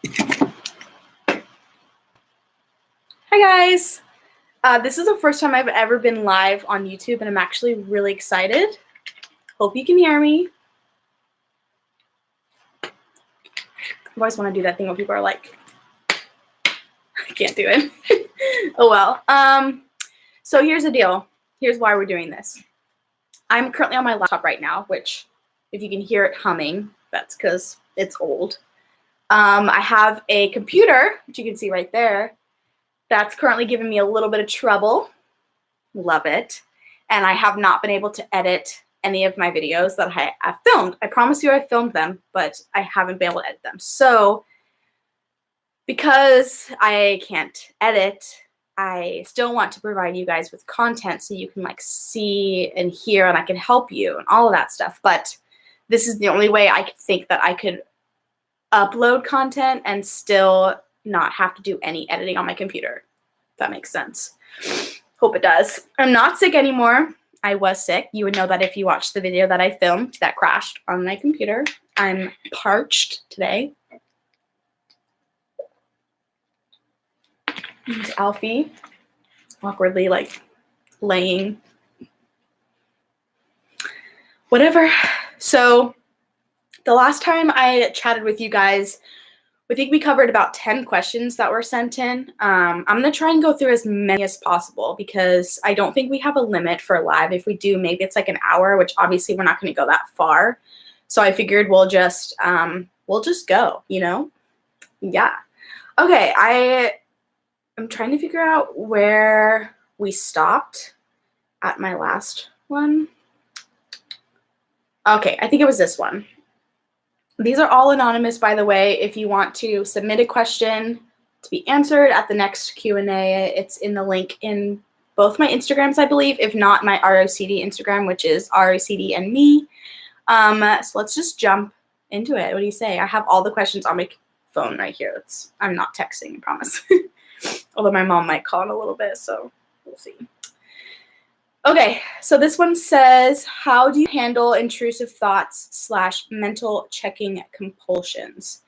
Hi guys! This is the first time I've ever been live on YouTube, and I'm actually really excited. Hope you can hear me. I always want to do that thing where people are like, I can't do it. Oh well. So here's the deal. Here's why we're doing this. I'm currently on my laptop right now, which if you can hear it humming, that's because it's old. I have a computer, which you can see right there, that's currently giving me a little bit of trouble. Love it. And I have not been able to edit any of my videos that I've filmed. I promise you I filmed them, but I haven't been able to edit them. So because I can't edit, I still want to provide you guys with content so you can like see and hear and I can help you and all of that stuff. But this is the only way I could think that I could upload content and still not have to do any editing on my computer. If that makes sense. Hope it does. I'm not sick anymore. I was sick. You would know that if you watched the video that I filmed that crashed on my computer. I'm parched today. There's Alfie awkwardly like laying. Whatever. So the last time I chatted with you guys, I think we covered about 10 questions that were sent in. I'm going to try and go through as many as possible because I don't think we have a limit for live. If we do, maybe it's like an hour, which obviously we're not going to go that far. So I figured we'll just go, you know? Yeah. Okay, I'm trying to figure out where we stopped at my last one. Okay, I think it was this one. These are all anonymous, by the way. If you want to submit a question to be answered at the next Q&A, it's in the link in both my Instagrams, I believe, if not my ROCD Instagram, which is ROCD and me. So let's just jump into it. What do you say? I have all the questions on my phone right here. I'm not texting, I promise. Although my mom might call in a little bit, so we'll see. Okay, so this one says, how do you handle intrusive thoughts / mental checking compulsions?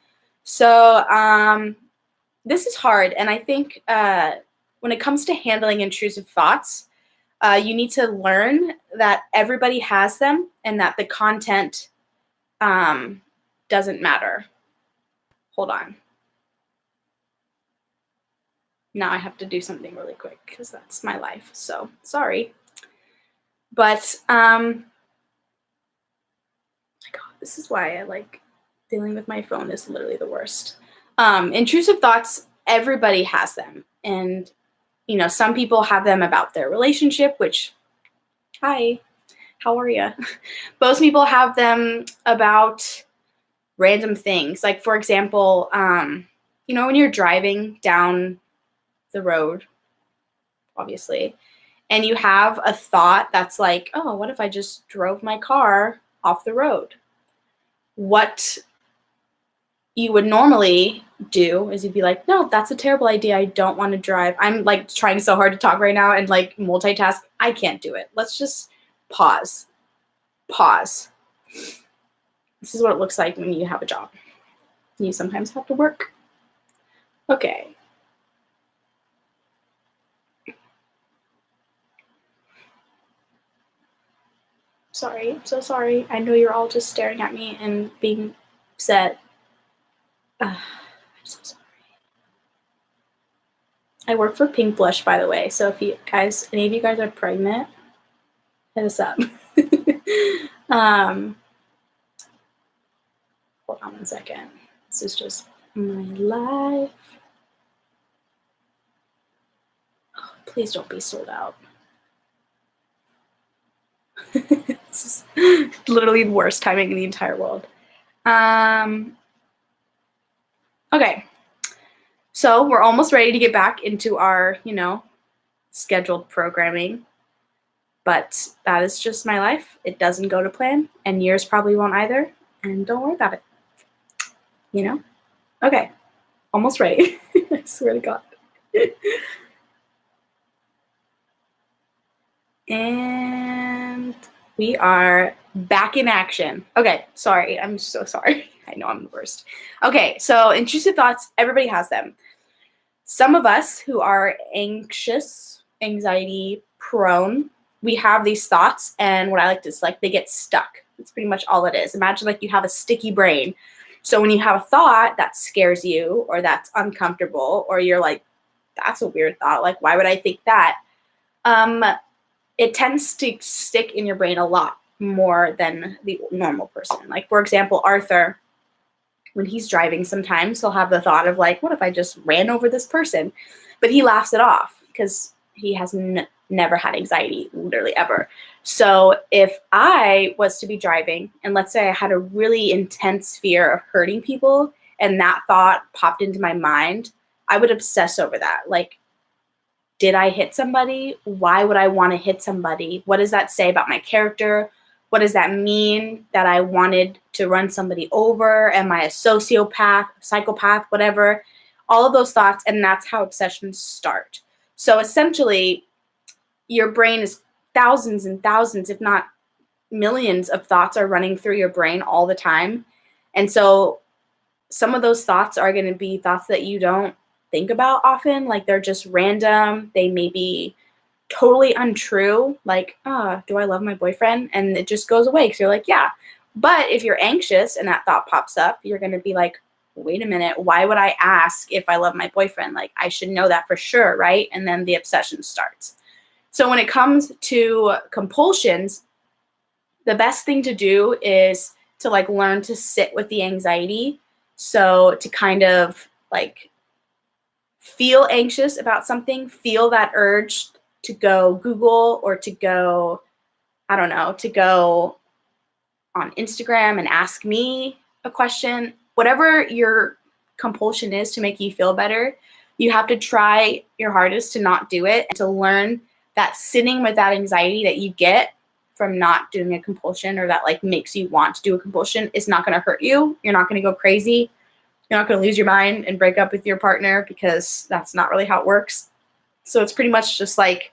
So this is hard, and I think when it comes to handling intrusive thoughts, you need to learn that everybody has them and that the content doesn't matter. Hold on. Now I have to do something really quick because that's my life, so sorry. But, my God, this is why I like dealing with my phone is literally the worst. Intrusive thoughts, everybody has them. And, you know, some people have them about their relationship, which, hi, how are you? Most people have them about random things. Like, for example, you know, when you're driving down the road, obviously, and you have a thought that's like, oh, what if I just drove my car off the road? What you would normally do is you'd be like, no, that's a terrible idea. I don't want to drive. I'm like trying so hard to talk right now and like multitask. I can't do it. Let's just pause. Pause. This is what it looks like when you have a job. You sometimes have to work. Okay. Sorry, I'm so sorry. I know you're all just staring at me and being upset. I'm so sorry. I work for Pink Blush, by the way, so if you guys, any of you guys are pregnant, hit us up. Hold on one second. This is just my life. Oh, please don't be sold out. This is literally the worst timing in the entire world. Okay, so we're almost ready to get back into our, you know, scheduled programming. But that is just my life. It doesn't go to plan, and yours probably won't either. And don't worry about it. You know? Okay, almost ready. I swear to God. And we are Back in action. Okay, sorry. I'm so sorry. I know I'm the worst. Okay, so intrusive thoughts, everybody has them. Some of us who are anxious, anxiety prone, we have these thoughts, and what I like to is like they get stuck. That's pretty much all it is. Imagine like you have a sticky brain. So when you have a thought that scares you or that's uncomfortable, or you're like, that's a weird thought, like why would I think that? It tends to stick in your brain a lot more than the normal person. Like, for example, Arthur, when he's driving, sometimes he'll have the thought of like, what if I just ran over this person? But he laughs it off because he has never had anxiety, literally ever. So if I was to be driving, and let's say I had a really intense fear of hurting people, and that thought popped into my mind, I would obsess over that. Like, did I hit somebody? Why would I want to hit somebody? What does that say about my character? What does that mean that I wanted to run somebody over? Am I a sociopath, psychopath, whatever? All of those thoughts, and that's how obsessions start. So essentially, your brain is thousands and thousands, if not millions of thoughts are running through your brain all the time. And so some of those thoughts are going to be thoughts that you don't think about often, like they're just random. They may be totally untrue, like, do I love my boyfriend? And it just goes away because you're like, yeah. But if you're anxious and that thought pops up, you're going to be like, wait a minute, why would I ask if I love my boyfriend? Like, I should know that for sure, right? And then the obsession starts. So when it comes to compulsions, the best thing to do is to like learn to sit with the anxiety. So to kind of like feel anxious about something, feel that urge to go Google or to go, I don't know, to go on Instagram and ask me a question. Whatever your compulsion is to make you feel better, you have to try your hardest to not do it, and to learn that sitting with that anxiety that you get from not doing a compulsion, or that like makes you want to do a compulsion, is not going to hurt you. You're not going to go crazy. You're not going to lose your mind and break up with your partner, because that's not really how it works. So it's pretty much just like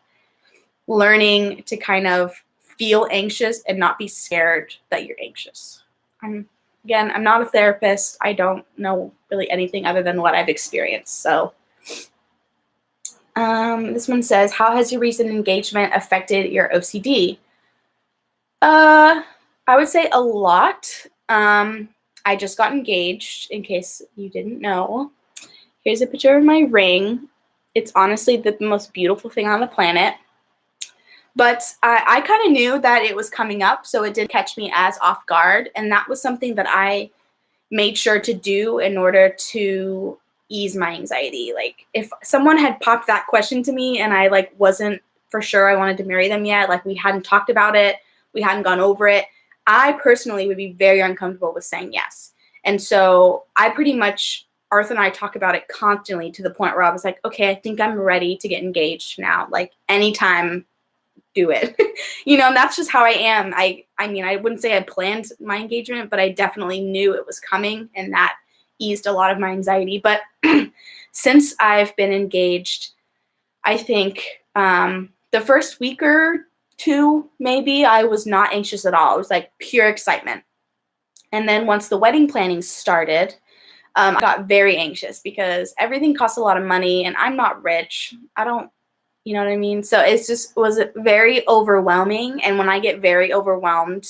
learning to kind of feel anxious and not be scared that you're anxious. I'm not a therapist. I don't know really anything other than what I've experienced. So this one says, how has your recent engagement affected your OCD? I would say a lot. I just got engaged, in case you didn't know. Here's a picture of my ring. It's honestly the most beautiful thing on the planet. But I kind of knew that it was coming up, so it did catch me as off guard. And that was something that I made sure to do in order to ease my anxiety. Like, if someone had popped that question to me and I like wasn't for sure I wanted to marry them yet, like we hadn't talked about it, we hadn't gone over it, I personally would be very uncomfortable with saying yes. And so I pretty much, Arthur and I talk about it constantly, to the point where I was like, okay, I think I'm ready to get engaged now. Like, anytime, do it. And that's just how I am. I mean, I wouldn't say I planned my engagement, but I definitely knew it was coming, and that eased a lot of my anxiety. But since I've been engaged, I think the first week or two, maybe, I was not anxious at all. It was like pure excitement. And then once the wedding planning started, I got very anxious because everything costs a lot of money, and I'm not rich. I don't, you know what I mean? So it was very overwhelming. And when I get very overwhelmed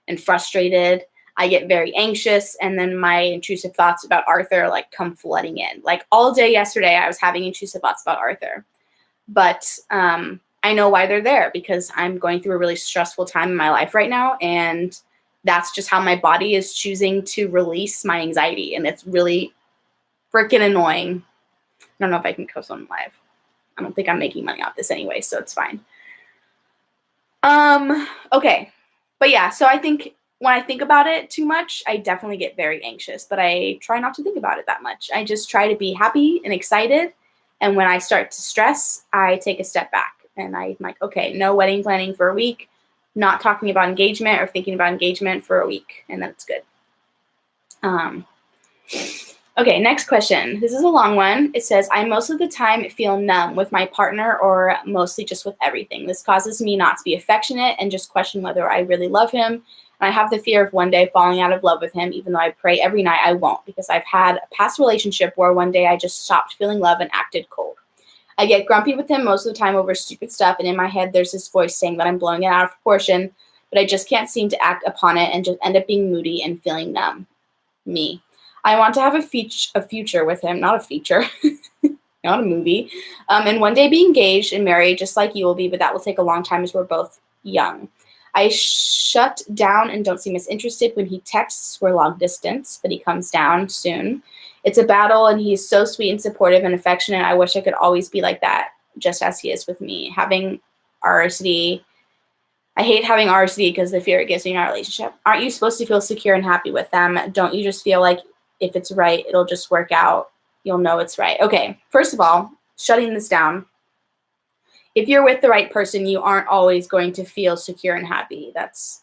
and frustrated, I get very anxious, and then my intrusive thoughts about Arthur like come flooding in. Like, all day yesterday, I was having intrusive thoughts about Arthur. But I know why they're there, because I'm going through a really stressful time in my life right now, and that's just how my body is choosing to release my anxiety, and it's really freaking annoying. I don't know if I can post on live. I don't think I'm making money off this anyway, so it's fine. Okay. But yeah, so I think when I think about it too much, I definitely get very anxious, but I try not to think about it that much. I just try to be happy and excited. And when I start to stress, I take a step back, and I'm like, okay, no wedding planning for a week, not talking about engagement or thinking about engagement for a week, and then it's good. Okay, next question. This is a long one. It says, I most of the time feel numb with my partner, or mostly just with everything. This causes me not to be affectionate and just question whether I really love him And I have the fear of one day falling out of love with him, even though I pray every night I won't, because I've had a past relationship where one day I just stopped feeling love and acted cold. I get grumpy with him most of the time over stupid stuff, and in my head there's this voice saying that I'm blowing it out of proportion, but I just can't seem to act upon it and just end up being moody and feeling numb. Me. I want to have a future with him, not a feature, not a movie, and one day be engaged and married just like you will be, but that will take a long time as we're both young. I shut down and don't seem as interested when he texts. We're long distance, but he comes down soon. It's a battle, and he's so sweet and supportive and affectionate. I wish I could always be like that, just as he is with me. Having RSD, I hate having RSD because the fear it gives me in our relationship. Aren't you supposed to feel secure and happy with them? Don't you just feel like if it's right, it'll just work out? You'll know it's right. Okay, first of all, shutting this down. If you're with the right person, you aren't always going to feel secure and happy. That's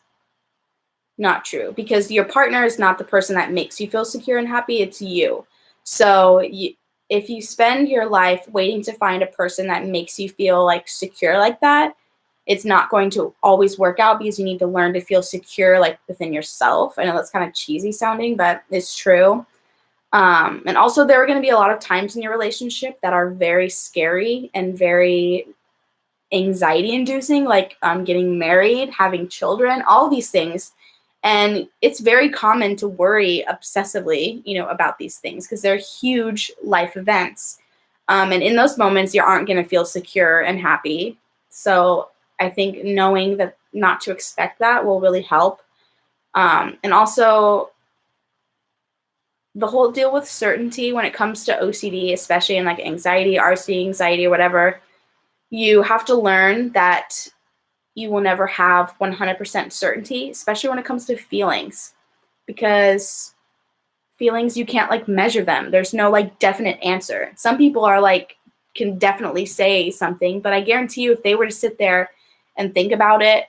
not true, because your partner is not the person that makes you feel secure and happy. It's you. So if you spend your life waiting to find a person that makes you feel like secure like that, it's not going to always work out, because you need to learn to feel secure like within yourself. I know that's kind of cheesy sounding, but it's true. And also, there are going to be a lot of times in your relationship that are very scary and very anxiety inducing, like getting married, having children, all these things. And it's very common to worry obsessively, about these things, because they're huge life events. And in those moments, you aren't going to feel secure and happy. So I think knowing that not to expect that will really help. And also, the whole deal with certainty when it comes to OCD, especially in like anxiety, RC anxiety, or whatever, you have to learn that you will never have 100% certainty, especially when it comes to feelings, because feelings, you can't like measure them. There's no like definite answer. Some people are like, can definitely say something, but I guarantee you if they were to sit there and think about it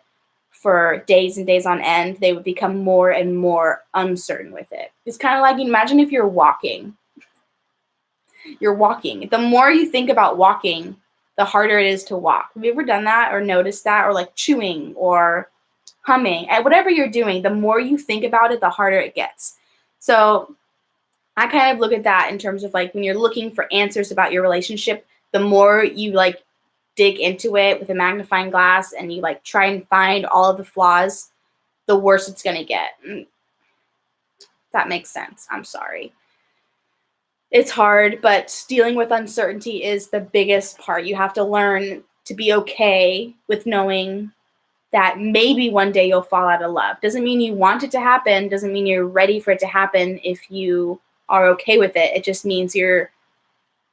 for days and days on end, they would become more and more uncertain with it. It's kind of like, imagine if you're walking. You're walking. The more you think about walking, the harder it is to walk. Have you ever done that or noticed that? Or like chewing or humming, and whatever you're doing, the more you think about it, the harder it gets. So I kind of look at that in terms of like when you're looking for answers about your relationship, the more you like dig into it with a magnifying glass and you like try and find all of the flaws, the worse it's going to get. That makes sense. I'm sorry. It's hard, but dealing with uncertainty is the biggest part. You have to learn to be okay with knowing that maybe one day you'll fall out of love. Doesn't mean you want it to happen. Doesn't mean you're ready for it to happen if you are okay with it. It just means you're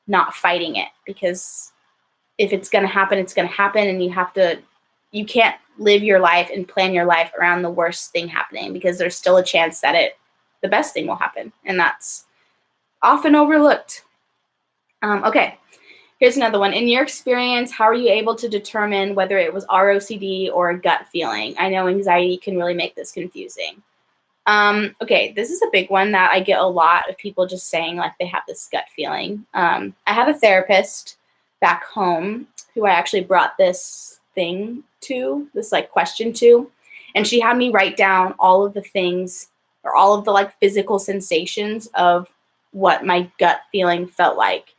not fighting it, because if it's going to happen, it's going to happen. And you can't live your life and plan your life around the worst thing happening, because there's still a chance that the best thing will happen. And that's often overlooked. Okay, here's another one. In your experience, how are you able to determine whether it was ROCD or a gut feeling? I know anxiety can really make this confusing. Okay, this is a big one that I get a lot of people just saying like they have this gut feeling. I have a therapist back home who I actually brought this question to, and she had me write down all of the things or all of the like physical sensations of what my gut feeling felt like.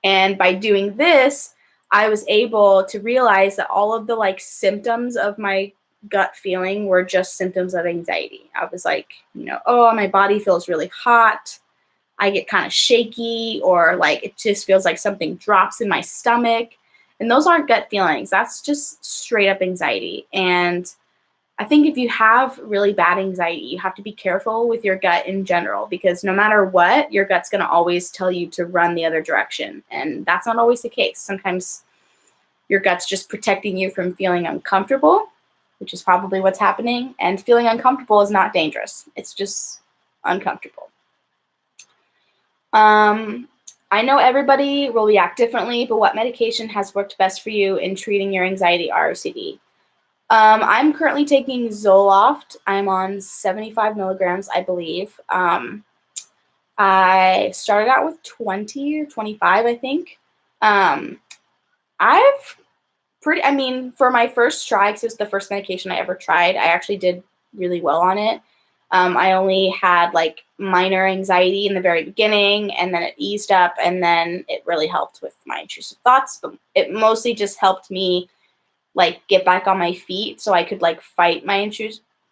And by doing this, I was able to realize that all of the like symptoms of my gut feeling were just symptoms of anxiety. I was like, oh, my body feels really hot. I get kind of shaky, or like it just feels like something drops in my stomach. And those aren't gut feelings. That's just straight up anxiety. And I think if you have really bad anxiety, you have to be careful with your gut in general, because no matter what, your gut's going to always tell you to run the other direction. And that's not always the case. Sometimes your gut's just protecting you from feeling uncomfortable, which is probably what's happening. And feeling uncomfortable is not dangerous. It's just uncomfortable. I know everybody will react differently, but what medication has worked best for you in treating your anxiety or OCD? I'm currently taking Zoloft. I'm on 75 milligrams, I believe. I started out with 20 or 25, I think. For my first try, because it was the first medication I ever tried, I actually did really well on it. I only had like minor anxiety in the very beginning, and then it eased up, and then it really helped with my intrusive thoughts. But it mostly just helped me like get back on my feet so I could like fight my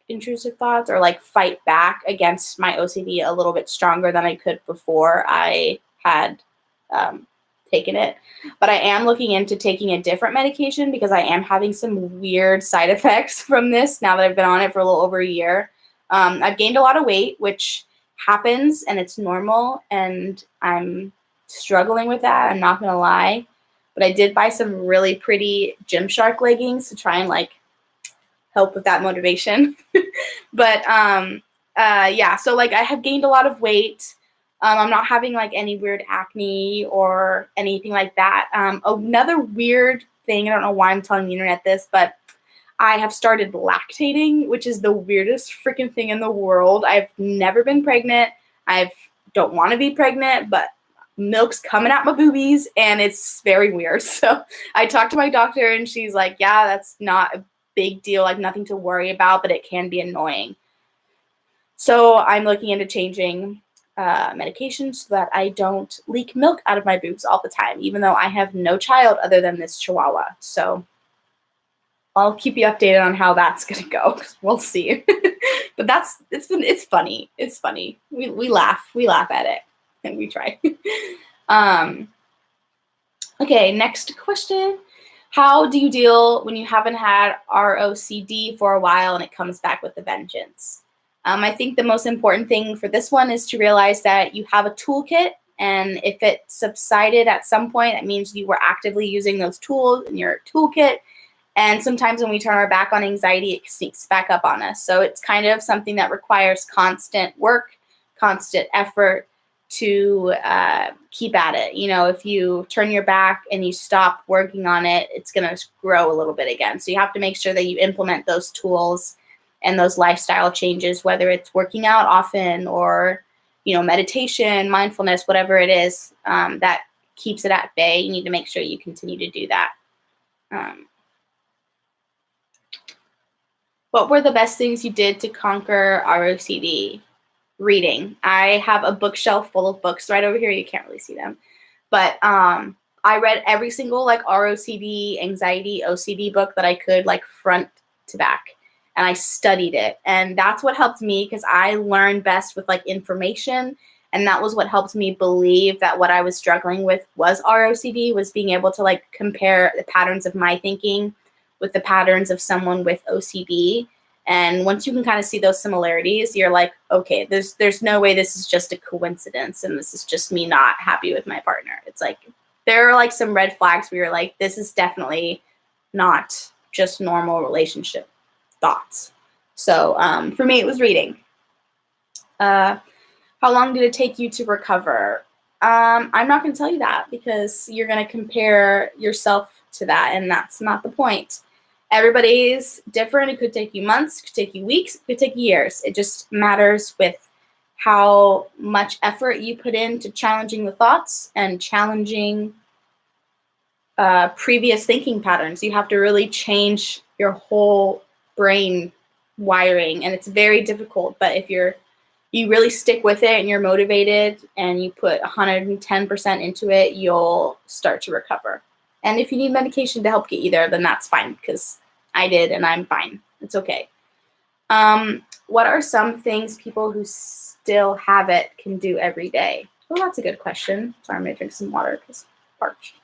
intrusive thoughts, or like fight back against my OCD a little bit stronger than I could before I had taken it. But I am looking into taking a different medication because I am having some weird side effects from this now that I've been on it for a little over a year. I've gained a lot of weight, which happens and it's normal, and I'm struggling with that. I'm not going to lie. But I did buy some really pretty Gymshark leggings to try and like help with that motivation. But yeah, so like I have gained a lot of weight. I'm not having like any weird acne or anything like that. Another weird thing, I don't know why I'm telling the internet this, but I have started lactating, which is the weirdest freaking thing in the world. I've never been pregnant. I don't want to be pregnant, but milk's coming out my boobies and it's very weird. So I talked to my doctor and she's like, yeah, that's not a big deal, like nothing to worry about, but it can be annoying. So I'm looking into changing medication so that I don't leak milk out of my boobs all the time, even though I have no child other than this chihuahua. So I'll keep you updated on how that's gonna go. We'll see. But it's funny. It's funny. We laugh at it and we try. Okay, next question. How do you deal when you haven't had ROCD for a while and it comes back with a vengeance? I think the most important thing for this one is to realize that you have a toolkit, and if it subsided at some point, that means you were actively using those tools in your toolkit. And sometimes when we turn our back on anxiety, it sneaks back up on us. So it's kind of something that requires constant work, constant effort to keep at it. You know, if you turn your back and you stop working on it, it's going to grow a little bit again. So you have to make sure that you implement those tools and those lifestyle changes, whether it's working out often or, you know, meditation, mindfulness, whatever it is that keeps it at bay. You need to make sure you continue to do that. What were the best things you did to conquer ROCD? Reading. I have a bookshelf full of books right over here. You can't really see them. But I read every single like ROCD, anxiety, OCD book that I could, like front to back. And I studied it. And that's what helped me, because I learned best with like information. And that was what helped me believe that what I was struggling with was ROCD, was being able to like compare the patterns of my thinking with the patterns of someone with OCD. And once you can kind of see those similarities, you're like, okay, there's no way this is just a coincidence and this is just me not happy with my partner. It's like there are like some red flags where you're like, this is definitely not just normal relationship thoughts. So for me, it was reading. How long did it take you to recover? I'm not going to tell you that, because you're going to compare yourself to that, and that's not the point. Everybody's different. It could take you months, it could take you weeks, it could take you years. It just matters with how much effort you put into challenging the thoughts and challenging previous thinking patterns. You have to really change your whole brain wiring, and it's very difficult. But if you really stick with it and you're motivated and you put 110% into it, you'll start to recover. And if you need medication to help get you there, then that's fine, because I did and I'm fine. It's okay. What are some things people who still have it can do every day? Well, that's a good question. Sorry, I'm going to drink some water because parched.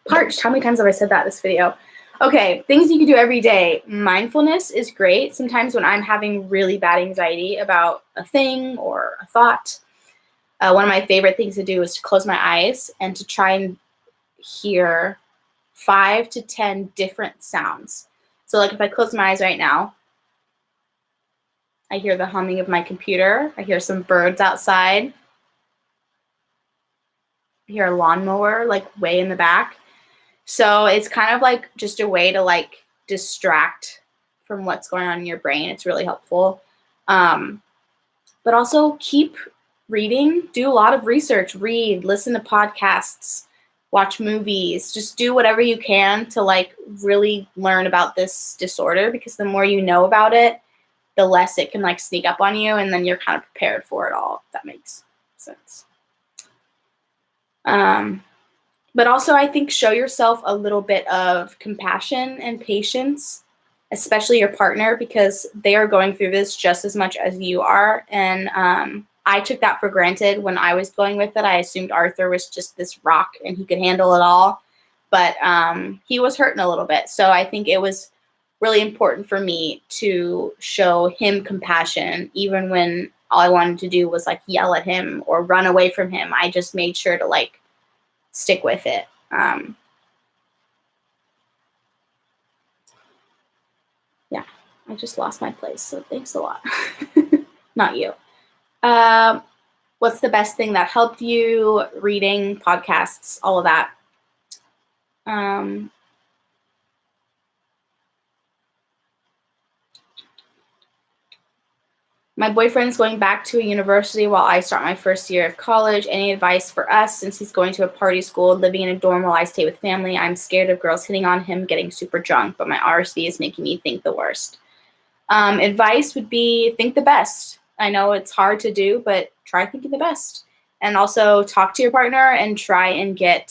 Parched. How many times have I said that in this video? Okay, things you can do every day. Mindfulness is great. Sometimes when I'm having really bad anxiety about a thing or a thought, one of my favorite things to do is to close my eyes and to try and hear 5 to 10 different sounds. So like if I close my eyes right now, I hear the humming of my computer. I hear some birds outside. I hear a lawnmower like way in the back. So it's kind of like just a way to like distract from what's going on in your brain. It's really helpful. But also keep reading, do a lot of research, read, listen to podcasts, watch movies, just do whatever you can to like really learn about this disorder, because the more you know about it, the less it can like sneak up on you, and then you're kind of prepared for it all, if that makes sense. But also I think show yourself a little bit of compassion and patience, especially your partner, because they are going through this just as much as you are. And I took that for granted when I was going with it. I assumed Arthur was just this rock and he could handle it all. But he was hurting a little bit. So I think it was really important for me to show him compassion, even when all I wanted to do was like yell at him or run away from him. I just made sure to like stick with it. Yeah, I just lost my place, so thanks a lot. Not you. What's the best thing that helped you? Reading, podcasts, all of that. My boyfriend's going back to a university while I start my first year of college. Any advice for us, since he's going to a party school, living in a dorm while I stay with family? I'm scared of girls hitting on him, getting super drunk, but my RC is making me think the worst. Advice would be think the best. I know it's hard to do, but try thinking the best. And also talk to your partner and try and get,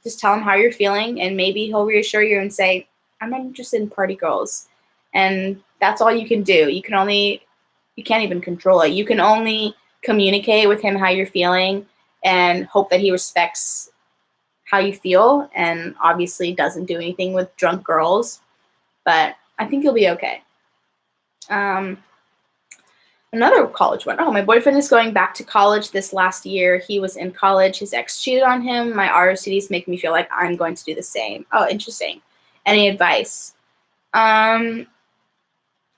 just tell him how you're feeling, and maybe he'll reassure you and say, I'm not interested in party girls. And that's all you can do. You can't even control it. You can only communicate with him how you're feeling and hope that he respects how you feel, and obviously doesn't do anything with drunk girls. But I think you'll be okay. Another college one. Oh, my boyfriend is going back to college this last year. He was in college. His ex cheated on him. My ROCDs make me feel like I'm going to do the same. Oh, interesting. Any advice?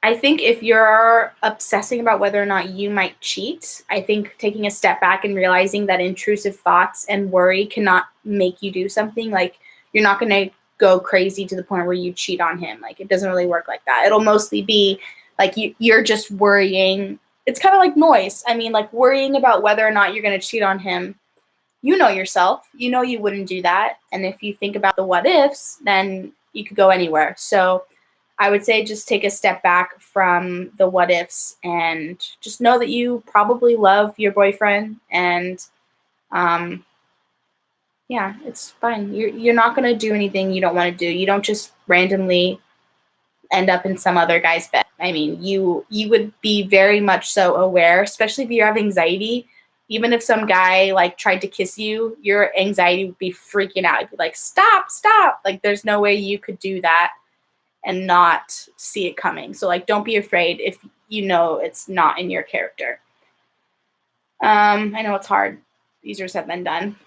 I think if you're obsessing about whether or not you might cheat, I think taking a step back and realizing that intrusive thoughts and worry cannot make you do something. Like, you're not going to go crazy to the point where you cheat on him. Like, it doesn't really work like that. It'll mostly be like you're just worrying. It's kind of like noise. I mean, like worrying about whether or not you're going to cheat on him. You know yourself. You know you wouldn't do that. And if you think about the what ifs, then you could go anywhere. So I would say just take a step back from the what ifs and just know that you probably love your boyfriend, and yeah, it's fine. You're not going to do anything you don't want to do. You don't just randomly end up in some other guy's bed. I mean, you would be very much so aware, especially if you have anxiety. Even if some guy like tried to kiss you, your anxiety would be freaking out. You'd be like, stop. Like, there's no way you could do that and not see it coming. So like, don't be afraid if you know it's not in your character. I know it's hard. Easier said than done.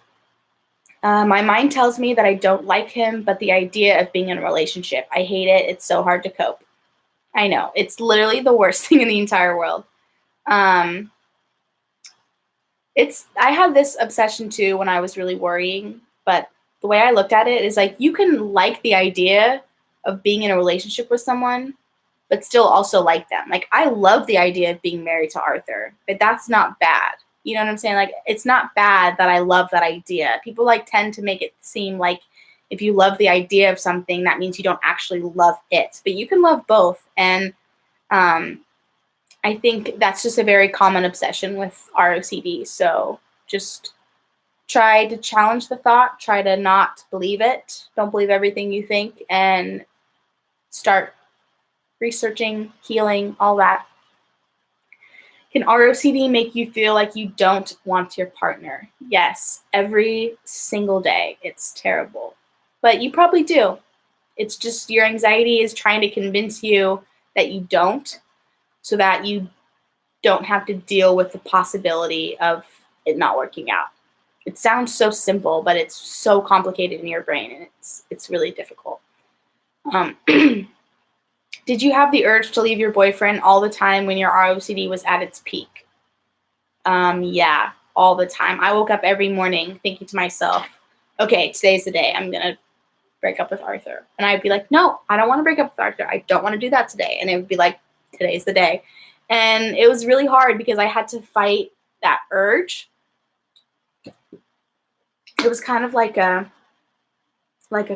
My mind tells me that I don't like him, but the idea of being in a relationship, I hate it. It's so hard to cope. I know. It's literally the worst thing in the entire world. I had this obsession too when I was really worrying, but the way I looked at it is like, you can like the idea of being in a relationship with someone, but still also like them. Like, I love the idea of being married to Arthur, but that's not bad. You know what I'm saying? Like, it's not bad that I love that idea. People like tend to make it seem like if you love the idea of something, that means you don't actually love it. But you can love both. And I think that's just a very common obsession with ROCD. So just try to challenge the thought. Try to not believe it. Don't believe everything you think, and start researching, healing, all that. Can ROCD make you feel like you don't want your partner? Yes, every single day. It's terrible. But you probably do. It's just your anxiety is trying to convince you that you don't, so that you don't have to deal with the possibility of it not working out. It sounds so simple, but it's so complicated in your brain, and it's really difficult. Did you have the urge to leave your boyfriend all the time when your ROCD was at its peak? Yeah, all the time. I woke up every morning thinking to myself, okay, today's the day. I'm going to break up with Arthur. And I'd be like, no, I don't want to break up with Arthur. I don't want to do that today. And it would be like, today's the day. And it was really hard because I had to fight that urge. it was kind of like a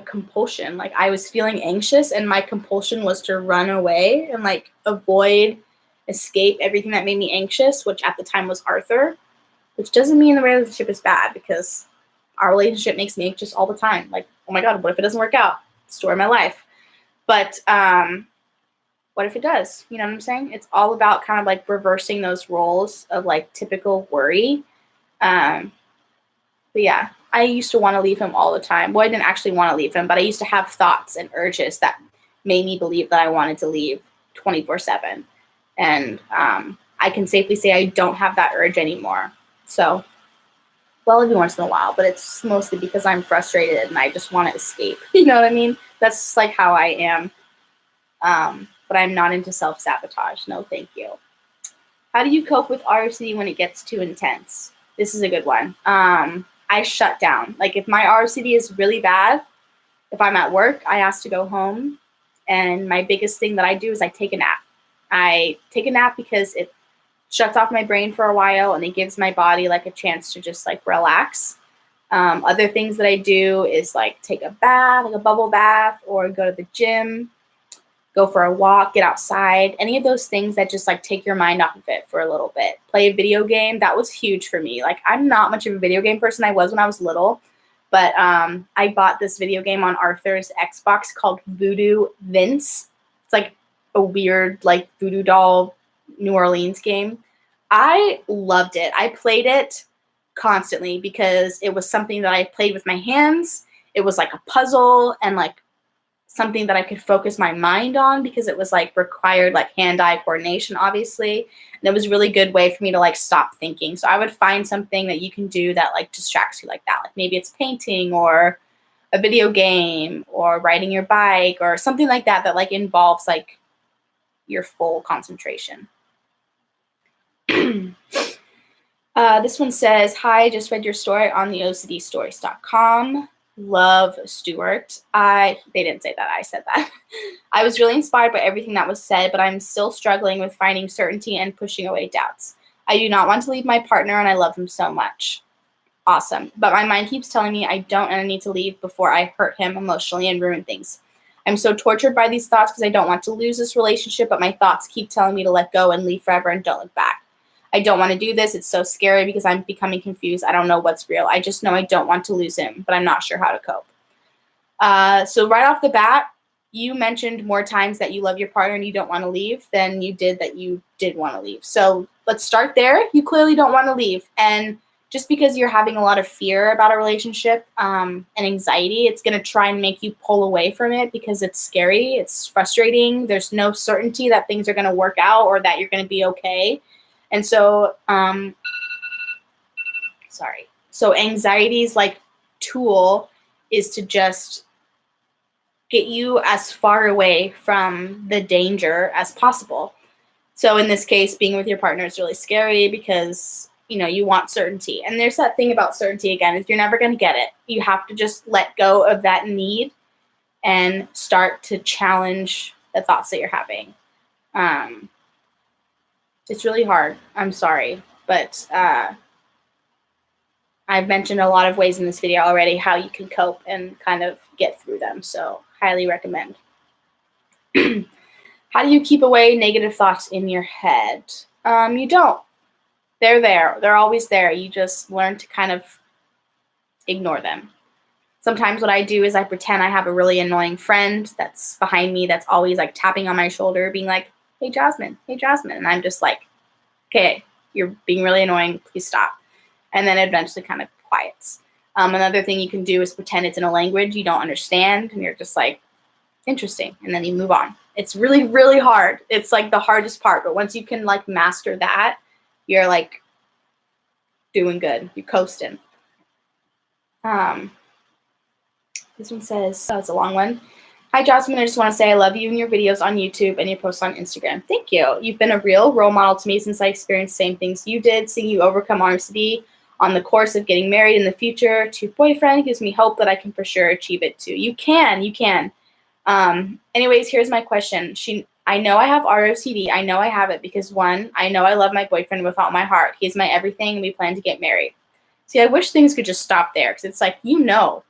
compulsion. Like I was feeling anxious and my compulsion was to run away and like avoid, escape everything that made me anxious, which at the time was Arthur, which doesn't mean the relationship is bad, because our relationship makes me anxious all the time. Like, oh my God, what if it doesn't work out? Story of my life. But what if it does? You know what I'm saying? It's all about kind of like reversing those roles of like typical worry. But yeah, I used to want to leave him all the time. Well, I didn't actually want to leave him, but I used to have thoughts and urges that made me believe that I wanted to leave 24/7. And I can safely say I don't have that urge anymore. So, well, every once in a while, but it's mostly because I'm frustrated and I just want to escape. You know what I mean? That's like how I am. But I'm not into self-sabotage. No, thank you. How do you cope with ROCD when it gets too intense? This is a good one. I shut down. Like if my ROCD is really bad, if I'm at work, I ask to go home. And my biggest thing that I do is I take a nap. I take a nap because it shuts off my brain for a while and it gives my body like a chance to just like relax. Other things that I do is like take a bath, like a bubble bath, or go to the gym, go for a walk, get outside, any of those things that just like take your mind off of it for a little bit. Play a video game. That was huge for me. Like I'm not much of a video game person. I was when I was little, but I bought this video game on Arthur's Xbox called Voodoo Vince. It's like a weird like voodoo doll New Orleans game. I loved it. I played it constantly because it was something that I played with my hands. It was like a puzzle and like something that I could focus my mind on because it was like required like hand-eye coordination, obviously. And it was a really good way for me to like stop thinking. So I would find something that you can do that like distracts you like that. Like maybe it's painting or a video game or riding your bike or something like that that like involves like your full concentration. This one says, hi, just read your story on the OCDstories.com. Love Stuart. They didn't say that. I said that. I was really inspired by everything that was said, but I'm still struggling with finding certainty and pushing away doubts. I do not want to leave my partner, and I love him so much. Awesome. But my mind keeps telling me I don't, and I need to leave before I hurt him emotionally and ruin things. I'm so tortured by these thoughts because I don't want to lose this relationship, but my thoughts keep telling me to let go and leave forever and don't look back. I don't want to do this. It's so scary because I'm becoming confused. I don't know what's real. I just know I don't want to lose him, but I'm not sure how to cope. So right off the bat, you mentioned more times that you love your partner and you don't want to leave than you did that you did want to leave. So let's start there. You clearly don't want to leave. And just because you're having a lot of fear about a relationship and anxiety, it's going to try and make you pull away from it because it's scary. It's frustrating. There's no certainty that things are going to work out or that you're going to be okay. And so, so anxiety's like tool is to just get you as far away from the danger as possible. So in this case, being with your partner is really scary because, you know, you want certainty. And there's that thing about certainty again, is you're never going to get it. You have to just let go of that need and start to challenge the thoughts that you're having. It's really hard. I'm sorry. But I've mentioned a lot of ways in this video already how you can cope and kind of get through them. So highly recommend. How do you keep away negative thoughts in your head? You don't. They're there. They're always there. You just learn to kind of ignore them. Sometimes what I do is I pretend I have a really annoying friend that's behind me that's always like tapping on my shoulder being like, hey, Jasmine. Hey, Jasmine. And I'm just like, okay, you're being really annoying. Please stop. And then it eventually kind of quiets. Another thing you can do is pretend it's in a language you don't understand. And you're just like, interesting. And then you move on. It's really, really hard. It's like the hardest part. But once you can like master that, you're like doing good. You're coasting. This one says, oh, it's a long one. Hi, Jasmine. I just want to say I love you and your videos on YouTube and your posts on Instagram. Thank you. You've been a real role model to me since I experienced the same things you did. Seeing you overcome RCD on the course of getting married in the future to your boyfriend gives me hope that I can for sure achieve it too. You can. You can. Anyways, here's my question. I know I have ROCD. I know I have it because, one, I know I love my boyfriend with all my heart. He's my everything, and we plan to get married. See, I wish things could just stop there because it's like, girl,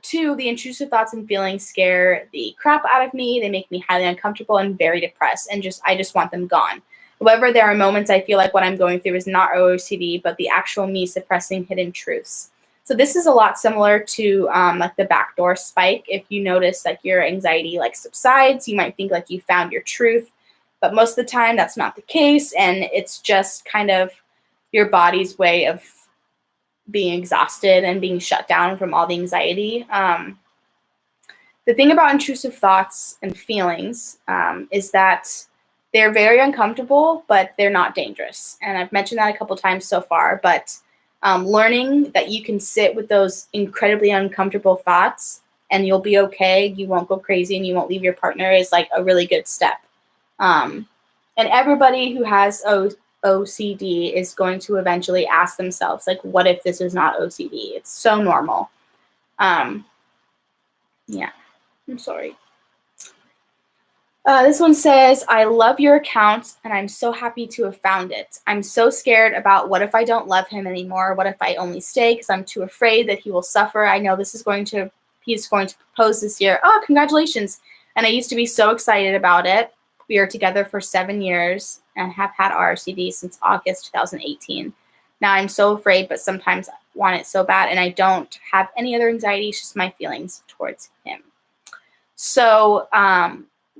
2, the intrusive thoughts and feelings scare the crap out of me. They make me highly uncomfortable and very depressed, and I just want them gone. However, there are moments I feel like what I'm going through is not OCD, but the actual me suppressing hidden truths. So this is a lot similar to like the backdoor spike. If you notice like your anxiety like subsides, you might think like you found your truth, but most of the time that's not the case, and it's just kind of your body's way of being exhausted and being shut down from all the anxiety. The thing about intrusive thoughts and feelings is that they're very uncomfortable, but they're not dangerous. And I've mentioned that a couple times so far, but learning that you can sit with those incredibly uncomfortable thoughts and you'll be okay, you won't go crazy, and you won't leave your partner is like a really good step. And everybody who has OCD is going to eventually ask themselves, like, what if this is not OCD? It's so normal. Yeah, I'm sorry. This one says, I love your account and I'm so happy to have found it. I'm so scared about what if I don't love him anymore? What if I only stay because I'm too afraid that he will suffer? I know he's going to propose this year. Oh, congratulations. And I used to be so excited about it. We are together for 7 years and have had RCD since August 2018. Now I'm so afraid, but sometimes I want it so bad, and I don't have any other anxiety. It's just my feelings towards him. So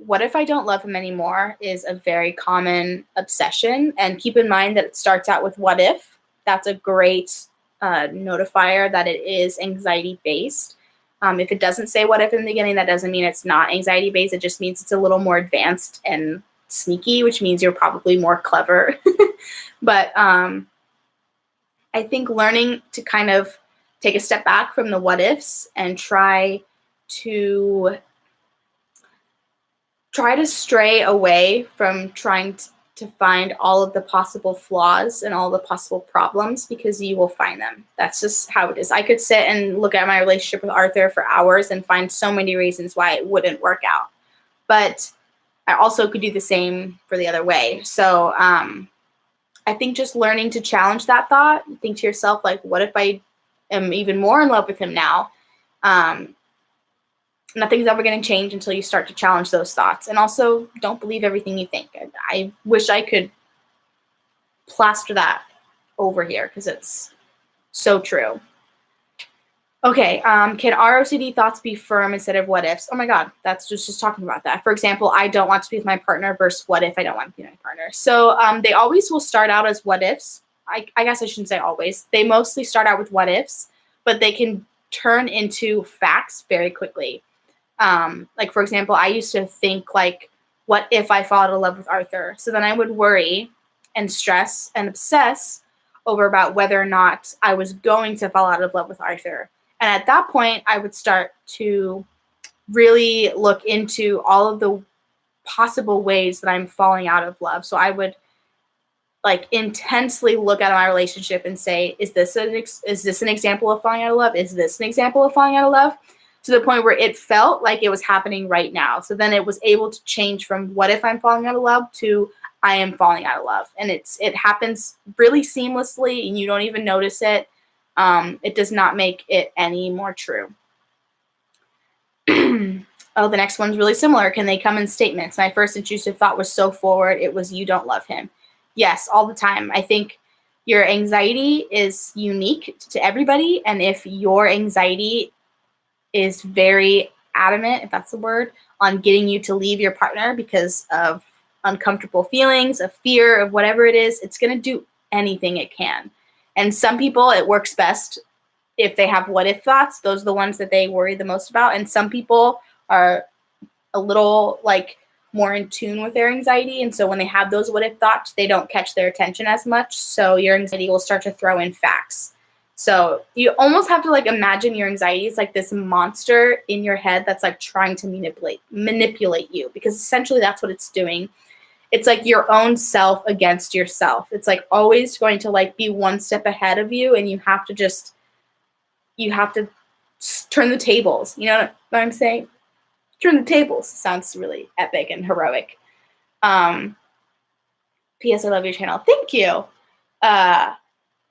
what if I don't love him anymore is a very common obsession. And keep in mind that it starts out with what if. That's a great notifier that it is anxiety-based. If it doesn't say what if in the beginning, that doesn't mean it's not anxiety-based. It just means it's a little more advanced and sneaky, which means you're probably more clever. But I think learning to kind of take a step back from the what ifs and try to stray away from trying to find all of the possible flaws and all the possible problems, because you will find them. That's just how it is. I could sit and look at my relationship with Arthur for hours and find so many reasons why it wouldn't work out. But I also could do the same for the other way. So I think just learning to challenge that thought, think to yourself, like, what if I am even more in love with him now? Nothing's ever going to change until you start to challenge those thoughts. And also, don't believe everything you think. I wish I could plaster that over here because it's so true. Okay, can ROCD thoughts be firm instead of what ifs? Oh my God, that's just talking about that. For example, I don't want to be with my partner versus what if I don't want to be with my partner. So they always will start out as what ifs. I guess I shouldn't say always. They mostly start out with what ifs, but they can turn into facts very quickly. Like, for example, I used to think, like, what if I fall out of love with Arthur? So then I would worry and stress and obsess over about whether or not I was going to fall out of love with Arthur. And at that point, I would start to really look into all of the possible ways that I'm falling out of love. So I would like intensely look at my relationship and say, is this an example of falling out of love? Is this an example of falling out of love? To the point where it felt like it was happening right now. So then it was able to change from what if I'm falling out of love to I am falling out of love. And it happens really seamlessly and you don't even notice it. It does not make it any more true. Oh, the next one's really similar. Can they come in statements? My first intrusive thought was so forward. It was, you don't love him. Yes, all the time. I think your anxiety is unique to everybody. And if your anxiety is very adamant, if that's the word, on getting you to leave your partner because of uncomfortable feelings, of fear, of whatever it is, it's going to do anything it can. And some people, it works best if they have what if thoughts. Those are the ones that they worry the most about. And some people are a little like more in tune with their anxiety. And so when they have those what if thoughts, they don't catch their attention as much. So your anxiety will start to throw in facts. So you almost have to like imagine your anxiety is like this monster in your head that's like trying to manipulate you, because essentially that's what it's doing. It's like your own self against yourself. It's like always going to like be one step ahead of you, and you have to turn the tables. You know what I'm saying? Turn the tables. Sounds really epic and heroic. P.S. I love your channel. Thank you.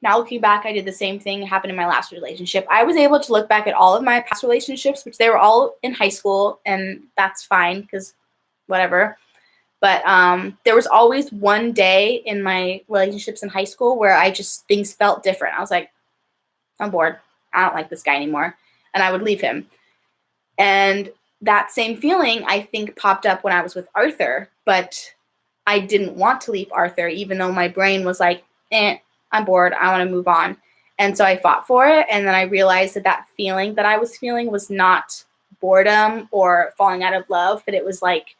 Now looking back, I did the same thing happened in my last relationship. I was able to look back at all of my past relationships, which they were all in high school, and that's fine because whatever. But there was always one day in my relationships in high school where things felt different. I was like, I'm bored. I don't like this guy anymore. And I would leave him. And that same feeling, I think, popped up when I was with Arthur. But I didn't want to leave Arthur, even though my brain was like, I'm bored. I want to move on. And so I fought for it. And then I realized that feeling that I was feeling was not boredom or falling out of love, but it was like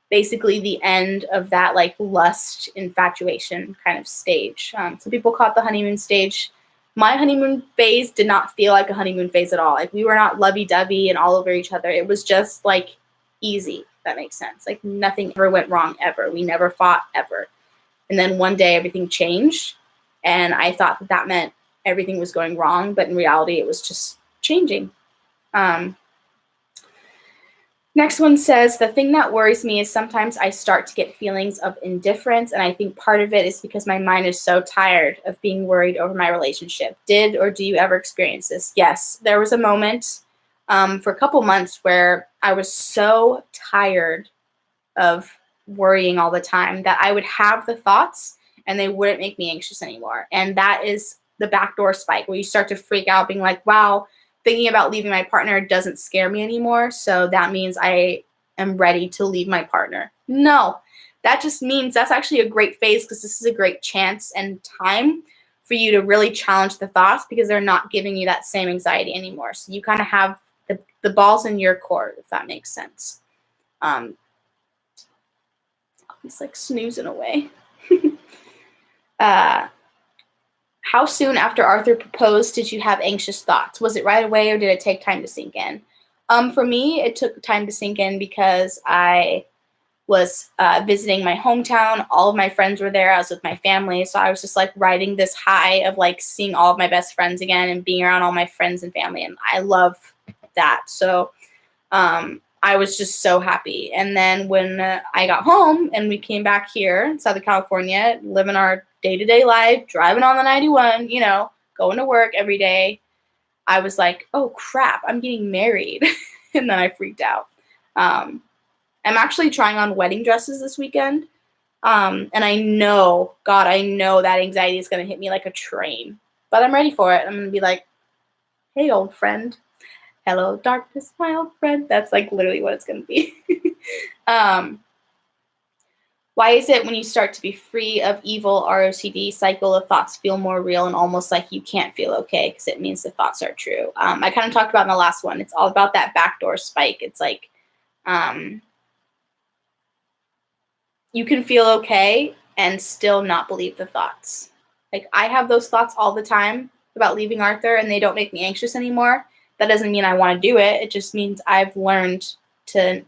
basically the end of that like lust infatuation kind of stage. Some people call it the honeymoon stage. My honeymoon phase did not feel like a honeymoon phase at all. Like we were not lovey-dovey and all over each other. It was just like easy, if that makes sense. Like nothing ever went wrong ever. We never fought ever. And then one day everything changed and I thought that meant everything was going wrong, but in reality it was just changing. Next one says, the thing that worries me is sometimes I start to get feelings of indifference, and I think part of it is because my mind is so tired of being worried over my relationship. Did or do you ever experience this? Yes, there was a moment for a couple months where I was so tired of worrying all the time that I would have the thoughts and they wouldn't make me anxious anymore. And that is the backdoor spike where you start to freak out being like, wow, thinking about leaving my partner doesn't scare me anymore, so that means I am ready to leave my partner. No, that just means that's actually a great phase because this is a great chance and time for you to really challenge the thoughts because they're not giving you that same anxiety anymore. So you kind of have the balls in your court, if that makes sense. He's like snoozing away. How soon after Arthur proposed did you have anxious thoughts? Was it right away or did it take time to sink in? For me, it took time to sink in because I was visiting my hometown. All of my friends were there. I was with my family. So I was just like riding this high of like seeing all of my best friends again and being around all my friends and family. And I love that. So I was just so happy. And then when I got home and we came back here in Southern California, living our day-to-day life, driving on the 91, going to work every day, I was like, oh crap, I'm getting married. And then I freaked out. I'm actually trying on wedding dresses this weekend. And I know that anxiety is going to hit me like a train, but I'm ready for it. I'm going to be like, hey, old friend. Hello, darkness, my old friend. That's like literally what it's going to be. Why is it when you start to be free of evil ROCD cycle of thoughts feel more real and almost like you can't feel okay because it means the thoughts are true? I kind of talked about in the last one. It's all about that backdoor spike. It's like you can feel okay and still not believe the thoughts. Like I have those thoughts all the time about leaving Arthur and they don't make me anxious anymore. That doesn't mean I want to do it. It just means I've learned to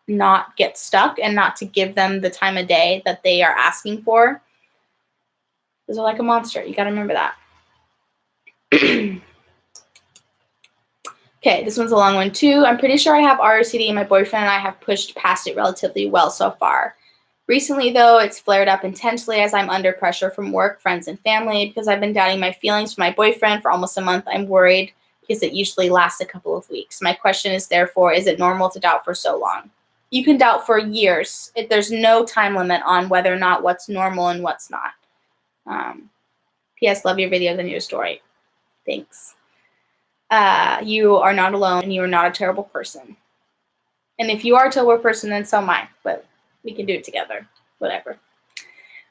not get stuck and not to give them the time of day that they are asking for. Because they're like a monster. You got to remember that. Okay, this one's a long one too. I'm pretty sure I have ROCD and my boyfriend and I have pushed past it relatively well so far. Recently, though, it's flared up intensely as I'm under pressure from work, friends, and family. Because I've been doubting my feelings for my boyfriend for almost a month, I'm worried because it usually lasts a couple of weeks. My question is, therefore, is it normal to doubt for so long? You can doubt for years. There's no time limit on whether or not what's normal and what's not. P.S. Love your videos and your story. Thanks. You are not alone and you are not a terrible person. And if you are a terrible person, then so am I. But we can do it together. Whatever.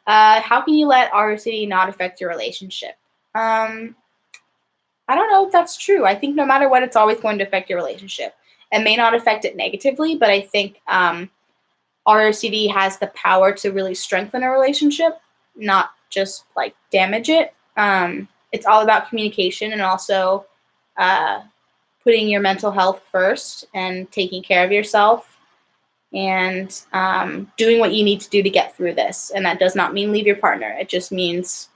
How can you let ROCD not affect your relationship? I don't know if that's true. I think no matter what, it's always going to affect your relationship. It may not affect it negatively, but I think ROCD has the power to really strengthen a relationship, not just like damage it. It's all about communication and also putting your mental health first and taking care of yourself and doing what you need to do to get through this. And that does not mean leave your partner. It just means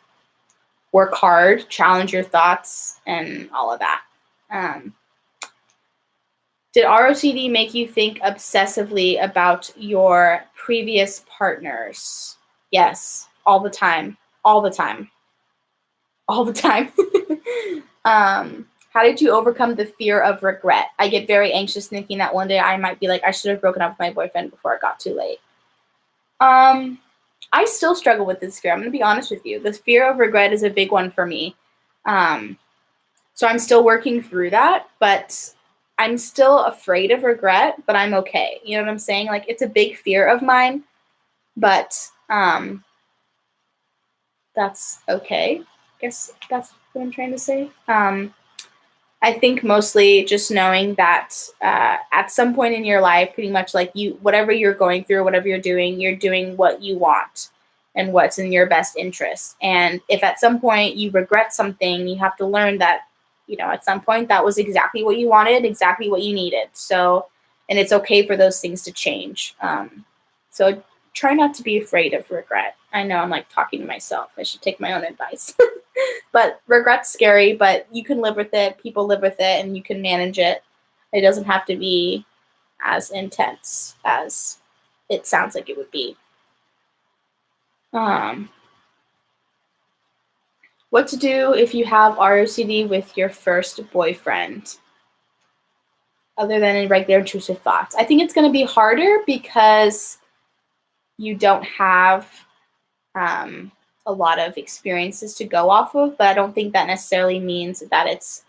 work hard, challenge your thoughts, and all of that. Did ROCD make you think obsessively about your previous partners? Yes, all the time. All the time. all the time. How did you overcome the fear of regret? I get very anxious thinking that one day I might be like, I should have broken up with my boyfriend before it got too late. I still struggle with this fear. I'm going to be honest with you. The fear of regret is a big one for me. So I'm still working through that, but I'm still afraid of regret, but I'm okay. You know what I'm saying? Like, it's a big fear of mine, but that's okay. I guess that's what I'm trying to say. I think mostly just knowing that at some point in your life, pretty much like whatever you're going through, whatever you're doing what you want and what's in your best interest. And if at some point you regret something, you have to learn that, at some point that was exactly what you wanted, exactly what you needed. So, and it's okay for those things to change. So try not to be afraid of regret. I know I'm like talking to myself. I should take my own advice. But regret's scary, but you can live with it. People live with it, and you can manage it. It doesn't have to be as intense as it sounds like it would be. What to do if you have ROCD with your first boyfriend, other than in regular intrusive thoughts? I think it's going to be harder because you don't have a lot of experiences to go off of, but I don't think that necessarily means that it's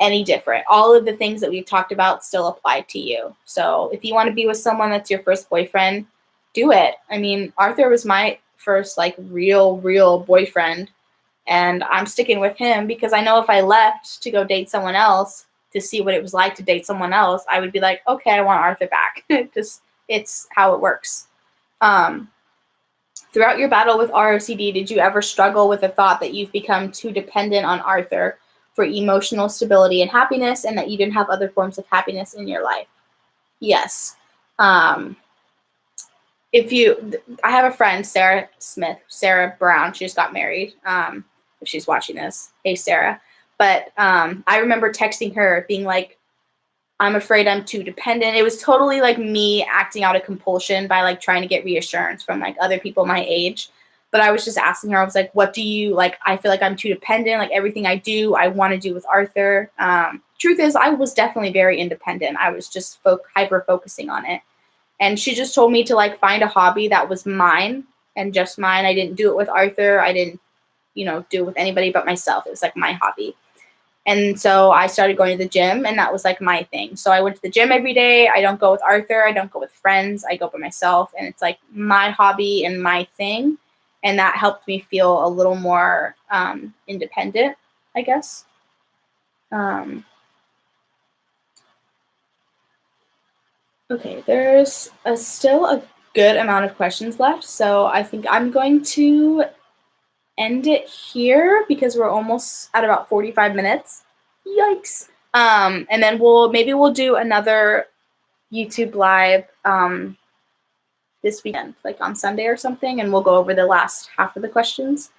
any different. All of the things that we've talked about still apply to you. So if you want to be with someone that's your first boyfriend, do it. I mean, Arthur was my first like real boyfriend, and I'm sticking with him because I know if I left to go date someone else to see what it was like to date someone else, I would be like, okay, I want Arthur back. It's how it works. Throughout your battle with ROCD, did you ever struggle with the thought that you've become too dependent on Arthur for emotional stability and happiness, and that you didn't have other forms of happiness in your life? Yes. I have a friend, Sarah Brown. She just got married. If she's watching this, hey, Sarah. But I remember texting her being like, I'm afraid I'm too dependent. It was totally like me acting out of compulsion by like trying to get reassurance from like other people my age. But I was just asking her, I was like, what do you like? I feel like I'm too dependent. Like everything I do, I want to do with Arthur. Truth is, I was definitely very independent. I was just hyper focusing on it. And she just told me to like find a hobby that was mine and just mine. I didn't do it with Arthur. I didn't, do it with anybody but myself. It was like my hobby. And so I started going to the gym, and that was like my thing. So I went to the gym every day. I don't go with Arthur. I don't go with friends. I go by myself, and it's like my hobby and my thing. And that helped me feel a little more independent, I guess. Okay, there's still a good amount of questions left. So I think I'm going to end it here because we're almost at about 45 minutes. Yikes. And then we'll do another YouTube live this weekend, like on Sunday or something, and we'll go over the last half of the questions.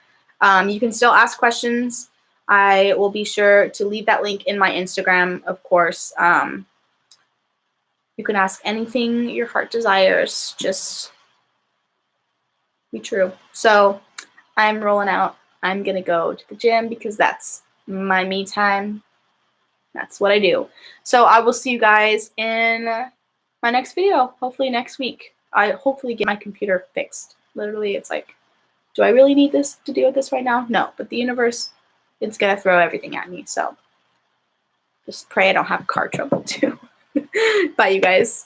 You can still ask questions. I will be sure to leave that link in my Instagram, of course. You can ask anything your heart desires. Just be true. So I'm rolling out. I'm going to go to the gym because that's my me time. That's what I do. So I will see you guys in my next video, hopefully next week. I hopefully get my computer fixed. Literally, it's like, do I really need this to deal with this right now? No, but the universe, it's going to throw everything at me. So just pray I don't have car trouble too. Bye, you guys.